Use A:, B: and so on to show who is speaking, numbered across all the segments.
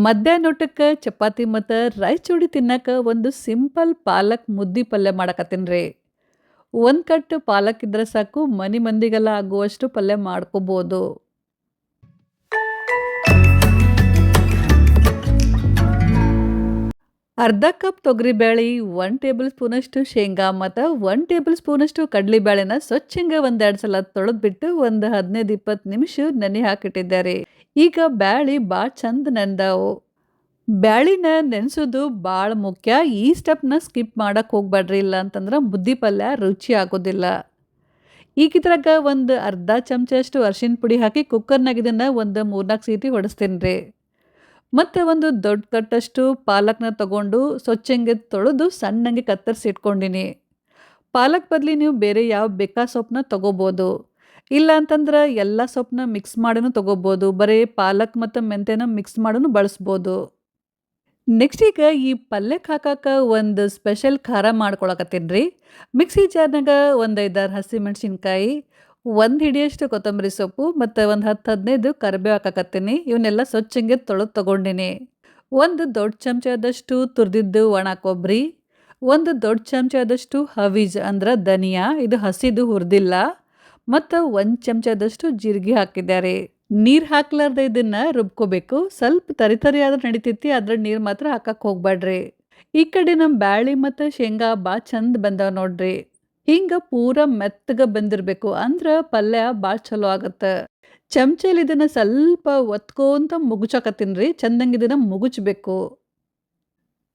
A: ಮಧ್ಯಾಹ್ನೊಟ್ಟಕ್ಕ ಚಪಾತಿ ಮತ್ತು ರೈಸ್ ಜೋಡಿ ತಿನ್ನಕ ಒಂದು ಸಿಂಪಲ್ ಪಾಲಕ್ ಮುದ್ದಿ ಪಲ್ಯ ಮಾಡಕತ್ತೀನ್ರಿ. ಒಂದು ಕಟ್ ಪಾಲಕ್ ಇದ್ರೆ ಸಾಕು ಮನಿ ಮಂದಿಗೆಲ್ಲ ಆಗುವಷ್ಟು ಪಲ್ಯ ಮಾಡ್ಕೋಬೋದು. ಅರ್ಧ ಕಪ್ ತೊಗರಿಬೇಳೆ, 1 ಟೇಬಲ್ ಸ್ಪೂನಷ್ಟು ಶೇಂಗಾ ಮತ್ತು 1 ಟೇಬಲ್ ಸ್ಪೂನಷ್ಟು ಕಡಲೆಬೇಳೆನ ಸ್ವಚ್ಛಂಗ ಒಂದೆರಡು ಸಲ ತೊಳೆದ್ಬಿಟ್ಟು ಒಂದು 15-20 ನಿಮಿಷ ನೆನೆ ಹಾಕಿಟ್ಟಿದ್ದೆ ರೀ. ಈಗ ಬ್ಯಾಳಿ ಭಾಳ ಚಂದ ನೆಂದಾವು. ಬ್ಯಾಳಿನ ನೆನೆಸೋದು ಭಾಳ ಮುಖ್ಯ. ಈ ಸ್ಟೆಪ್ನ ಸ್ಕಿಪ್ ಮಾಡಕ್ಕೆ ಹೋಗ್ಬೇಡ್ರಿ, ಇಲ್ಲ ಅಂತಂದ್ರೆ ಮುದ್ದಿ ಪಲ್ಯ ರುಚಿ ಆಗೋದಿಲ್ಲ. ಈಗ ಇದ್ರಾಗ ಒಂದು ಅರ್ಧ ಚಮಚಷ್ಟು ಅರಿಶಿನ ಪುಡಿ ಹಾಕಿ ಕುಕ್ಕರ್ನಾಗ ಇದನ್ನು ಒಂದು 3-4 ಸೀಟಿ ಹೊಡಿಸ್ತೀನಿ ರೀ. ಮತ್ತು ಒಂದು ದೊಡ್ಡ ಕಟ್ಟಷ್ಟು ಪಾಲಕ್ನ ತಗೊಂಡು ಸ್ವಚ್ಛಂಗೆ ತೊಳೆದು ಸಣ್ಣಂಗೆ ಕತ್ತರಿಸಿ ಇಟ್ಕೊಂಡಿನಿ. ಪಾಲಕ್ ಬದಲಿ ನೀವು ಬೇರೆ ಯಾವ ಬೇಕಾ ಸೊಪ್ಪನ್ನ ತಗೋಬೋದು. ಇಲ್ಲ ಅಂತಂದ್ರೆ ಎಲ್ಲ ಸೊಪ್ಪನ್ನ ಮಿಕ್ಸ್ ಮಾಡಿನೂ ತಗೋಬೋದು. ಬರೀ ಪಾಲಕ್ ಮತ್ತು ಮೆಂತ್ಯನ ಮಿಕ್ಸ್ ಮಾಡಿನೂ ಬಳಸ್ಬೋದು. ನೆಕ್ಸ್ಟ್ ಈಗ ಈ ಪಲ್ಯಕ್ಕೆ ಹಾಕಕ್ಕೆ ಒಂದು ಸ್ಪೆಷಲ್ ಖಾರ ಮಾಡ್ಕೊಳಕತ್ತೀನಿ ರೀ. ಮಿಕ್ಸಿ ಜಾರ್ನಾಗ ಒಂದು 5-6 ಹಸಿಮೆಣ್ಸಿನ್ಕಾಯಿ, ಒಂದು ಹಿಡಿಯಷ್ಟು ಕೊತ್ತಂಬರಿ ಸೊಪ್ಪು ಮತ್ತು ಒಂದು 10-15 ಕರಿಬೇವು ಹಾಕಕತ್ತೀನಿ. ಇವನ್ನೆಲ್ಲ ಸ್ವಚ್ಛಂಗೆ ತೊಳೆದು ತಗೊಂಡಿನಿ. ಒಂದು ದೊಡ್ಡ ಚಮಚದಷ್ಟು ತುರಿದಿದ್ದು ಒಣ ಕೊಬ್ಬರಿ, ಒಂದು ದೊಡ್ಡ ಚಮಚದಷ್ಟು ಹವೀಜ್ ಅಂದ್ರೆ ಧನಿಯಾ, ಇದು ಹಸಿದು ಹುರಿದಿಲ್ಲ, ಮತ್ತು 1 ಚಮಚದಷ್ಟು ಜೀರಿಗೆ ಹಾಕಿದ್ದಾರೆ. ನೀರು ಹಾಕ್ಲಾರ್ದೆ ಇದನ್ನು ರುಬ್ಕೋಬೇಕು. ಸ್ವಲ್ಪ ತರಿ ಆದ್ರೆ ನಡಿತೈತಿ, ಅದ್ರ ನೀರು ಮಾತ್ರ ಹಾಕಕ್ಕೆ ಹೋಗ್ಬೇಡ್ರಿ. ಈ ಕಡೆ ನಮ್ಮ ಬ್ಯಾಳಿ ಮತ್ತು ಶೇಂಗಾ ಭಾಳ ಚಂದ ಬಂದಾವ ನೋಡ್ರಿ. ಹಿಂಗೆ ಪೂರ ಮೆತ್ತಗೆ ಬಂದಿರಬೇಕು, ಅಂದ್ರೆ ಪಲ್ಯ ಭಾಳ ಚಲೋ ಆಗುತ್ತೆ. ಚಮಚಲ್ಲಿ ಇದನ್ನು ಸ್ವಲ್ಪ ಒತ್ಕೊಂತ ಮುಗುಚಕತ್ತೀನಿ ರೀ. ಚಂದಂಗೆ ಇದನ್ನು ಮುಗುಚಬೇಕು.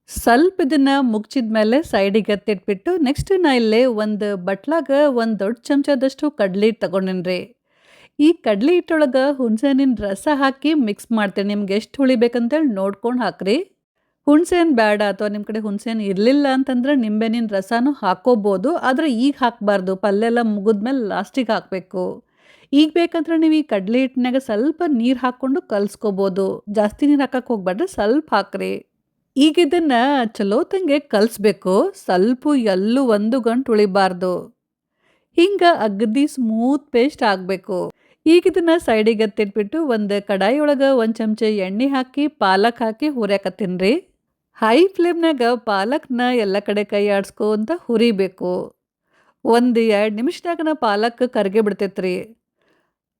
A: ಸ್ವಲ್ಪ ಇದನ್ನು ಮುಗ್ಚಿದ್ಮೇಲೆ ಸೈಡಿಗೆ ಎತ್ತಿಟ್ಬಿಟ್ಟು ನೆಕ್ಸ್ಟ್ ನಾ ಇಲ್ಲೇ ಒಂದು ಬಟ್ಲಾಗ ಒಂದು ದೊಡ್ಡ ಚಮಚದಷ್ಟು ಕಡ್ಲಿ ಹಿಟ್ಟು ತಗೊಂಡಿನಿ ರೀ. ಈ ಕಡ್ಲಿ ಹಿಟ್ಟೊಳಗೆ ಹುಣಸೆಹಣ್ಣಿನ ರಸ ಹಾಕಿ ಮಿಕ್ಸ್ ಮಾಡ್ತೇನೆ. ನಿಮ್ಗೆ ಎಷ್ಟು ಹುಳಿ ಬೇಕಂತೇಳಿ ನೋಡ್ಕೊಂಡು ಹಾಕ್ರಿ. ಹುಣಸೆಹಣ್ಣು ಬೇಡ ಅಥವಾ ನಿಮ್ಮ ಕಡೆ ಹುಣಸೆಹಣ್ಣು ಇರಲಿಲ್ಲ ಅಂತಂದ್ರೆ ನಿಂಬೆಹಣ್ಣಿನ ರಸನೂ ಹಾಕೋಬೋದು. ಆದರೆ ಈಗ ಹಾಕಬಾರ್ದು, ಪಲ್ಯ ಎಲ್ಲ ಮುಗಿದ್ಮೇಲೆ ಲಾಸ್ಟಿಗೆ ಹಾಕಬೇಕು. ಈಗ ಬೇಕಂದ್ರೆ ನೀವು ಈ ಕಡ್ಲಿ ಹಿಟ್ಟಿನಾಗ ಸ್ವಲ್ಪ ನೀರು ಹಾಕ್ಕೊಂಡು ಕಲಿಸ್ಕೋಬೋದು. ಜಾಸ್ತಿ ನೀರು ಹಾಕಕ್ಕೆ ಹೋಗ್ಬೇಡ್ರಿ, ಸ್ವಲ್ಪ ಹಾಕ್ರಿ. ಈಗ ಇದನ್ನು ಚಲೋತಂಗೆ ಕಲಿಸ್ಬೇಕು. ಸ್ವಲ್ಪ ಎಲ್ಲೂ ಒಂದು ಗಂಟು ಉಳಿಬಾರ್ದು. ಹಿಂಗೆ ಅಗದಿ ಸ್ಮೂತ್ ಪೇಸ್ಟ್ ಆಗಬೇಕು. ಈಗ ಇದನ್ನು ಸೈಡಿಗೆ ಎತ್ತಿಟ್ಬಿಟ್ಟು ಒಂದು ಕಡಾಯಿ ಒಳಗೆ 1 ಚಮಚ ಎಣ್ಣೆ ಹಾಕಿ ಪಾಲಕ್ ಹಾಕಿ ಹುರಿಯಾಕತ್ತೀನಿ ರೀ. ಹೈ ಫ್ಲೇಮ್ನಾಗ ಪಾಲಕ್ನ ಎಲ್ಲ ಕಡೆ ಕೈ ಆಡಿಸ್ಕೊಂತ ಹುರಿಬೇಕು. ಒಂದು 2 ನಿಮಿಷದಾಗ ಪಾಲಕ್ ಕರ್ಗೆ ಬಿಡ್ತೈತ್ರಿ.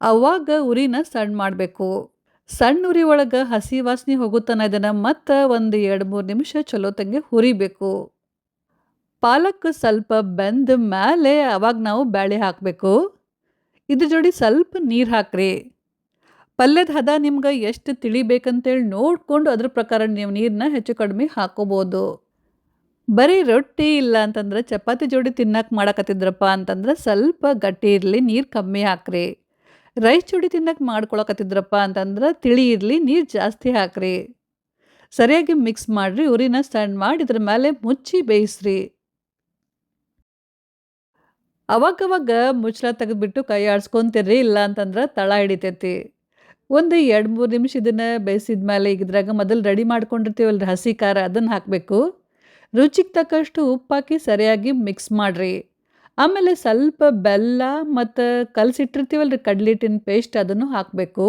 A: ಅವಾಗ ಉರಿನ ಸಣ್ಣ ಮಾಡಬೇಕು. ಸಣ್ಣ ಉರಿ ಒಳಗೆ ಹಸಿ ವಾಸನೆ ಹೋಗುತ್ತಾನ ಇದನ್ನು ಮತ್ತೆ ಒಂದು 2-3 ನಿಮಿಷ ಚಲೋತಂಗೆ ಹುರಿಬೇಕು. ಪಾಲಕ್ ಸ್ವಲ್ಪ ಬೆಂದ ಮೇಲೆ ಅವಾಗ ನಾವು ಬ್ಯಾಳೆ ಹಾಕಬೇಕು. ಇದ್ರ ಜೋಡಿ ಸ್ವಲ್ಪ ನೀರು ಹಾಕ್ರಿ. ಪಲ್ಯದ ಹದ ನಿಮ್ಗೆ ಎಷ್ಟು ತಿಳಿಬೇಕಂತೇಳಿ ನೋಡಿಕೊಂಡು ಅದ್ರ ಪ್ರಕಾರ ನೀವು ನೀರನ್ನ ಹೆಚ್ಚು ಕಡಿಮೆ ಹಾಕೋಬೋದು. ಬರೀ ರೊಟ್ಟಿ ಇಲ್ಲ ಅಂತಂದ್ರೆ ಚಪಾತಿ ಜೋಡಿ ತಿನ್ನಕ್ಕೆ ಮಾಡಕತ್ತಿದ್ರಪ್ಪ ಅಂತಂದ್ರೆ ಸ್ವಲ್ಪ ಗಟ್ಟಿ ಇರಲಿ, ನೀರು ಕಮ್ಮಿ ಹಾಕ್ರಿ. ರೈಸ್ ಜೋಡಿ ತಿನ್ನಕ್ಕೆ ಮಾಡ್ಕೊಳಕತ್ತಿದ್ರಪ್ಪ ಅಂತಂದ್ರೆ ತಿಳಿ ಇರಲಿ, ನೀರು ಜಾಸ್ತಿ ಹಾಕ್ರಿ. ಸರಿಯಾಗಿ ಮಿಕ್ಸ್ ಮಾಡಿರಿ. ಉರಿನ ಸಣ್ಣ ಮಾಡಿ ಇದ್ರ ಮೇಲೆ ಮುಚ್ಚಿ ಬೇಯಿಸ್ರಿ. ಅವಾಗವಾಗ ಮುಚ್ಚಳ ತೆಗೆದ್ಬಿಟ್ಟು ಕೈ ಆಡಿಸ್ಕೊಂತಿರ್ರಿ, ಇಲ್ಲ ಅಂತಂದ್ರೆ ತಳ ಹಿಡಿತೈತಿ. ಒಂದು 2-3 ನಿಮಿಷ ಇದನ್ನು ಬೇಯಿಸಿದ ಮೇಲೆ ಈಗ ಇದ್ರಾಗ ಮೊದಲು ರೆಡಿ ಮಾಡ್ಕೊಂಡಿರ್ತೀವಲ್ರಿ ಹಸಿ ಖಾರ, ಅದನ್ನು ಹಾಕಬೇಕು. ರುಚಿಗೆ ತಕ್ಕಷ್ಟು ಉಪ್ಪು ಹಾಕಿ ಸರಿಯಾಗಿ ಮಿಕ್ಸ್ ಮಾಡಿರಿ. ಆಮೇಲೆ ಸ್ವಲ್ಪ ಬೆಲ್ಲ ಮತ್ತು ಕಲಸಿಟ್ಟಿರ್ತೀವಲ್ರಿ ಕಡ್ಲಿ ಹಿಟ್ಟಿನ ಪೇಸ್ಟ್, ಅದನ್ನು ಹಾಕಬೇಕು.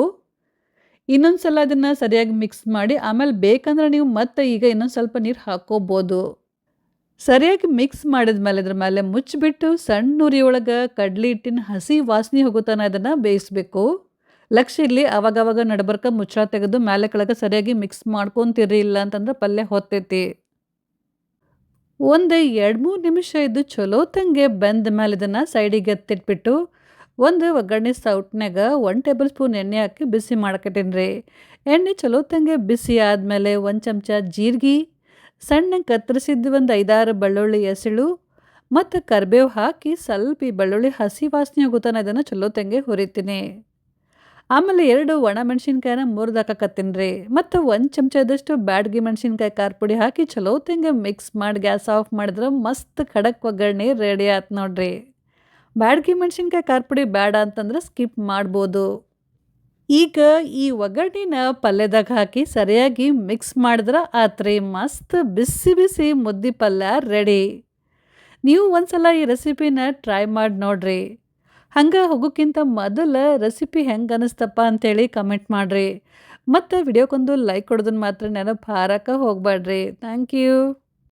A: ಇನ್ನೊಂದು ಸಲ ಅದನ್ನು ಸರಿಯಾಗಿ ಮಿಕ್ಸ್ ಮಾಡಿ ಆಮೇಲೆ ಬೇಕಂದ್ರೆ ನೀವು ಮತ್ತೆ ಈಗ ಇನ್ನೊಂದು ಸ್ವಲ್ಪ ನೀರು ಹಾಕ್ಕೋಬೋದು. ಸರಿಯಾಗಿ ಮಿಕ್ಸ್ ಮಾಡಿದ್ಮೇಲೆ ಇದ್ರ ಮೇಲೆ ಮುಚ್ಚಿಬಿಟ್ಟು ಸಣ್ಣ ಉರಿ ಒಳಗೆ ಕಡ್ಲಿ ಹಿಟ್ಟಿನ ಹಸಿ ವಾಸನೆ ಹೋಗುತ್ತಾನ ಅದನ್ನು ಬೇಯಿಸ್ಬೇಕು. ಲಕ್ಷ್ಯ ಇರಲಿ, ಅವಾಗವಾಗ ನಡ್ಬರ್ಕ ಮುಚ್ಚಳ ತೆಗೆದು ಮೇಲೆ ಕೆಳಗೆ ಸರಿಯಾಗಿ ಮಿಕ್ಸ್ ಮಾಡ್ಕೊತಿರ್ರಿ, ಇಲ್ಲ ಅಂತಂದ್ರೆ ಪಲ್ಯ ಹೊತ್ತೈತಿ. ಒಂದು 2-3 ನಿಮಿಷ ಇದು ಚಲೋತಂಗೆ ಬೆಂದ ಮೇಲೆ ಇದನ್ನು ಸೈಡಿಗೆ ಎತ್ತಿಟ್ಬಿಟ್ಟು ಒಂದು ಒಗ್ಗರಣೆ ಸೌಟ್ನಾಗ 1 ಟೇಬಲ್ ಸ್ಪೂನ್ ಎಣ್ಣೆ ಹಾಕಿ ಬಿಸಿ ಮಾಡಕತ್ತೀನಿ ರೀ. ಎಣ್ಣೆ ಚಲೋತಂಗೆ ಬಿಸಿ ಆದಮೇಲೆ 1 ಚಮಚ ಜೀರಿಗೆ, ಸಣ್ಣ ಕತ್ತರಿಸಿದ್ದು ಒಂದು 5-6 ಬೆಳ್ಳುಳ್ಳಿ ಎಸಳು ಮತ್ತು ಕರಿಬೇವು ಹಾಕಿ ಸ್ವಲ್ಪ ಈ ಬೆಳ್ಳುಳ್ಳಿ ಹಸಿ ವಾಸನೆ ಹೋಗುತ್ತಾನ ಇದನ್ನು ಚಲೋತಂಗೆ ಹುರಿತೀನಿ. ಆಮೇಲೆ 2 ಒಣ ಮೆಣಸಿನ್ಕಾಯಿನ ಮುರಿದು ಹಾಕಕತ್ತೀನಿ ರೀ. ಮತ್ತು 1 ಚಮಚದಷ್ಟು ಬ್ಯಾಡಗಿ ಮೆಣಸಿನ್ಕಾಯಿ ಖಾರ ಪುಡಿ ಹಾಕಿ ಚಲೋತಂಗೆ ಮಿಕ್ಸ್ ಮಾಡಿ ಗ್ಯಾಸ್ ಆಫ್ ಮಾಡಿದ್ರೆ ಮಸ್ತ್ ಖಡಕ್ ಒಗ್ಗರಣೆ ರೆಡಿ ಆಯ್ತು ನೋಡ್ರಿ. ಬ್ಯಾಡಗಿ ಮೆಣಸಿನ್ಕಾಯಿ ಖಾರ ಪುಡಿ ಬೇಡ ಅಂತಂದ್ರೆ ಸ್ಕಿಪ್ ಮಾಡ್ಬೋದು. ಈಗ ಈ ಒಗ್ಗರಣೆನ ಪಲ್ಯದಾಗ ಹಾಕಿ ಸರಿಯಾಗಿ ಮಿಕ್ಸ್ ಮಾಡಿದ್ರೆ ಆತ್ರಿ, ಮಸ್ತ್ ಬಿಸಿ ಬಿಸಿ ಮುದ್ದಿ ಪಲ್ಯ ರೆಡಿ. ನೀವು ಒಂದ್ಸಲ ಈ ರೆಸಿಪಿನ ಟ್ರೈ ಮಾಡಿ ನೋಡ್ರಿ. ಹಂಗೆ ಹೋಗೋಕ್ಕಿಂತ ಮೊದಲು ರೆಸಿಪಿ ಹೆಂಗೆ ಅನಿಸ್ತಪ್ಪ ಅಂತೇಳಿ ಕಮೆಂಟ್ ಮಾಡಿರಿ. ಮತ್ತು ವಿಡಿಯೋಕ್ಕೊಂದು ಲೈಕ್ ಕೊಡೋದನ್ನ ಮಾತ್ರ ನೆನಪು ಹಾರಕ್ಕೆ ಹೋಗಬೇಡ್ರಿ. Thank you.